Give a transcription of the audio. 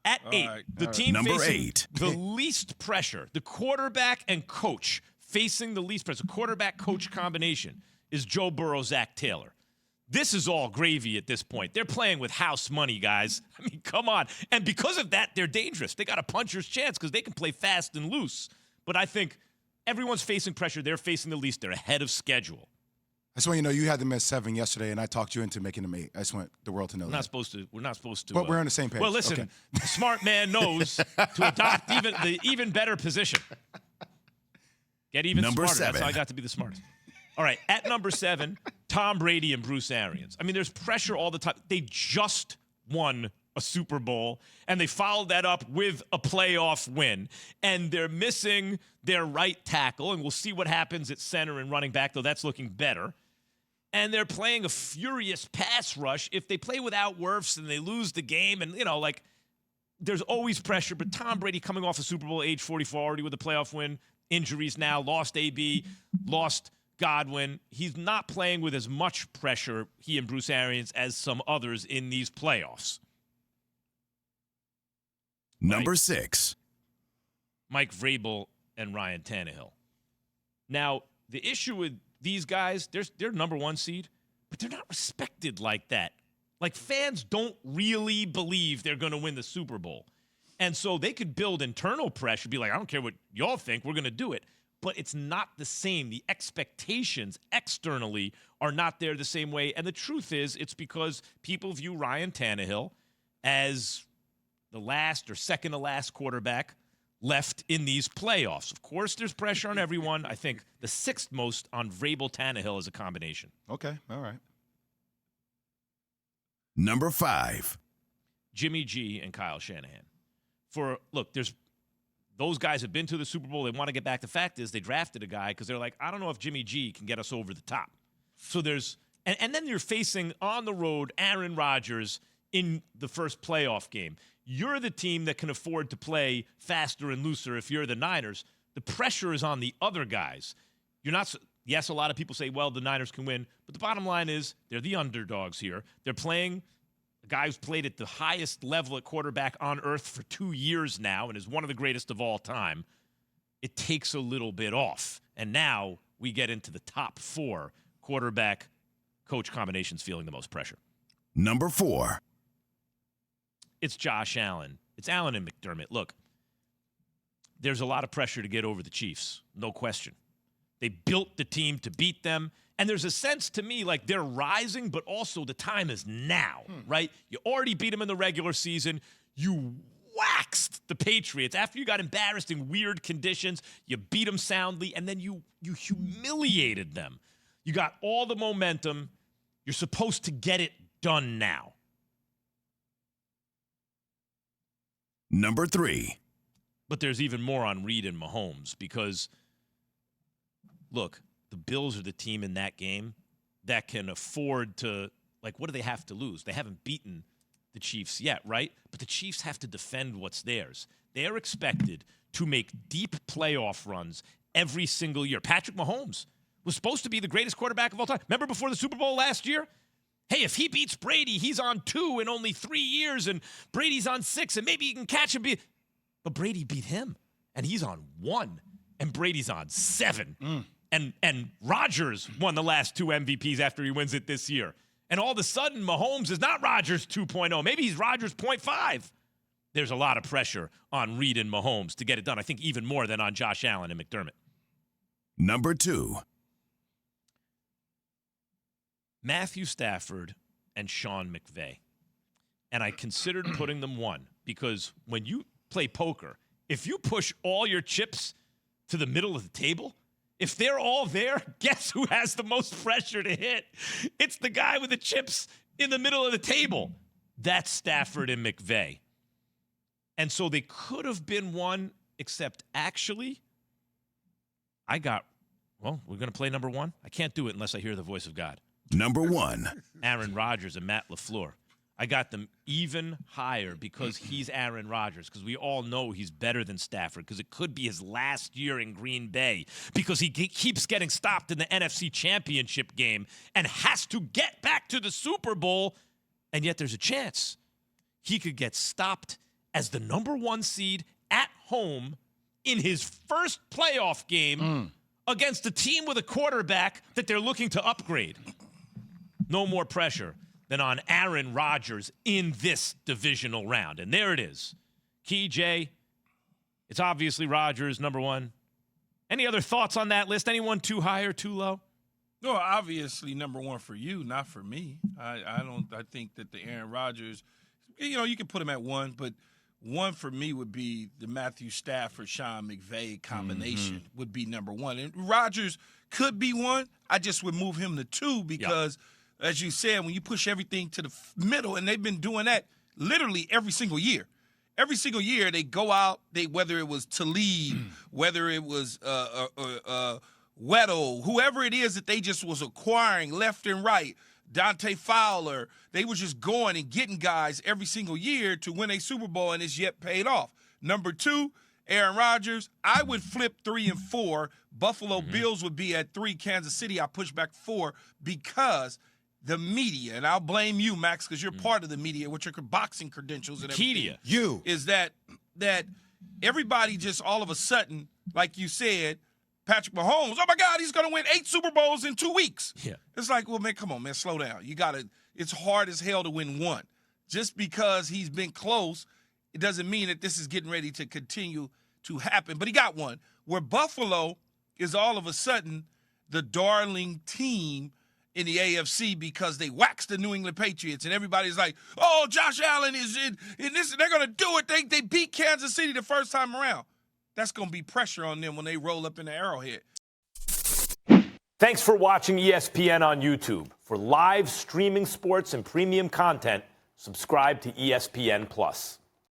At All 8, right, the all right. team Number facing 8. the least pressure, the quarterback and coach facing the least pressure, quarterback-coach combination is Joe Burrow, Zach Taylor. This is all gravy at this point. They're playing with house money, guys. I mean, come on. And because of that, they're dangerous. They got a puncher's chance because they can play fast and loose. But I think everyone's facing pressure. They're facing the least. They're ahead of schedule. I just want you to know you had them at 7 yesterday, and I talked you into making them 8. I just want the world to know We're that. We're not supposed to. But we're on the same page. Well, listen, Okay. a smart man knows to adopt the even better position. Get even Number smarter. 7. That's how I got to be the smartest. All right, at number 7, Tom Brady and Bruce Arians. I mean, there's pressure all the time. They just won a Super Bowl, and they followed that up with a playoff win. And they're missing their right tackle, and we'll see what happens at center and running back, though that's looking better. And they're playing a furious pass rush. If they play without Wirfs and they lose the game, and, there's always pressure. But Tom Brady coming off a Super Bowl age 44 already with a playoff win, injuries now, lost AB, lost Godwin. He's not playing with as much pressure, he and Bruce Arians, as some others in these playoffs. Number 6. Mike Vrabel and Ryan Tannehill. Now, the issue with these guys, they're number 1 seed, but they're not respected like that. Like, fans don't really believe they're going to win the Super Bowl. And so they could build internal pressure, be like, I don't care what y'all think, we're going to do it. But it's not the same. The expectations externally are not there the same way. And the truth is, it's because people view Ryan Tannehill as the last or second to last quarterback left in these playoffs. Of course, there's pressure on everyone. I think the 6th most on Vrabel Tannehill is a combination. Okay, all right. Number 5. Jimmy G and Kyle Shanahan. Those guys have been to the Super Bowl. They want to get back. The fact is they drafted a guy because they're like, I don't know if Jimmy G can get us over the top. So and then you're facing on the road Aaron Rodgers in the first playoff game. You're the team that can afford to play faster and looser if you're the Niners. The pressure is on the other guys. Yes, a lot of people say, well, the Niners can win. But the bottom line is they're the underdogs here. They're playing a guy who's played at the highest level at quarterback on earth for 2 years now and is one of the greatest of all time. It takes a little bit off. And now we get into the top 4 quarterback-coach combinations feeling the most pressure. Number 4. It's Josh Allen. It's Allen and McDermott. Look, there's a lot of pressure to get over the Chiefs, no question. They built the team to beat them. And there's a sense to me like they're rising, but also the time is now, right? You already beat them in the regular season. You waxed the Patriots. After you got embarrassed in weird conditions, you beat them soundly, and then you humiliated them. You got all the momentum. You're supposed to get it done now. Number 3. But there's even more on Reed and Mahomes because, look, the Bills are the team in that game that can afford to, what do they have to lose? They haven't beaten the Chiefs yet, right? But the Chiefs have to defend what's theirs. They're expected to make deep playoff runs every single year. Patrick Mahomes was supposed to be the greatest quarterback of all time. Remember before the Super Bowl last year? Hey, if he beats Brady, he's on 2 in only 3 years, and Brady's on 6, and maybe he can catch him. But Brady beat him, and he's on 1, and Brady's on 7. And Rodgers won the last 2 MVPs after he wins it this year. And all of a sudden, Mahomes is not Rodgers 2.0. Maybe he's Rodgers 0.5. There's a lot of pressure on Reed and Mahomes to get it done. I think even more than on Josh Allen and McDermott. Number 2. Matthew Stafford and Sean McVay. And I considered putting them 1 because when you play poker, if you push all your chips to the middle of the table, if they're all there, guess who has the most pressure to hit? It's the guy with the chips in the middle of the table. That's Stafford and McVay. And so they could have been 1, except actually, we're going to play number 1? I can't do it unless I hear the voice of God. Number 1. Aaron Rodgers and Matt Lafleur. I got them even higher because he's Aaron Rodgers, because we all know he's better than Stafford, because it could be his last year in Green Bay, because he keeps getting stopped in the NFC Championship game and has to get back to the Super Bowl, and yet there's a chance he could get stopped as the number 1 seed at home in his first playoff game against a team with a quarterback that they're looking to upgrade. No more pressure than on Aaron Rodgers in this divisional round. And there it is. Key, Jay, it's obviously Rodgers, number 1. Any other thoughts on that list? Anyone too high or too low? No, obviously number 1 for you, not for me. I think that the Aaron Rodgers, you can put him at 1, but 1 for me would be the Matthew Stafford, Sean McVay combination would be number 1. And Rodgers could be 1. I just would move him to 2 because, as you said, when you push everything to the middle, and they've been doing that literally every single year. Every single year they go out, whether it was Talib, whether it was Weddle, whoever it is that they just was acquiring left and right, Dante Fowler, they were just going and getting guys every single year to win a Super Bowl, and it's yet paid off. Number 2, Aaron Rodgers. I would flip 3 and 4. Buffalo Bills would be at 3. Kansas City, I push back 4 because the media, and I'll blame you, Max, because you're part of the media with your boxing credentials and everything. You. Is that everybody just all of a sudden, like you said, Patrick Mahomes, oh my God, he's going to win 8 Super Bowls in 2 weeks. Yeah. It's like, well, man, come on, man, slow down. It's hard as hell to win 1. Just because he's been close, it doesn't mean that this is getting ready to continue to happen. But he got 1. Where Buffalo is all of a sudden the darling team in the AFC because they waxed the New England Patriots, and everybody's like, oh, Josh Allen is in this, and they're going to do it. They beat Kansas City the first time around. That's going to be pressure on them when they roll up in the Arrowhead. Thanks for watching ESPN on YouTube. For live streaming sports and premium content, subscribe to ESPN+.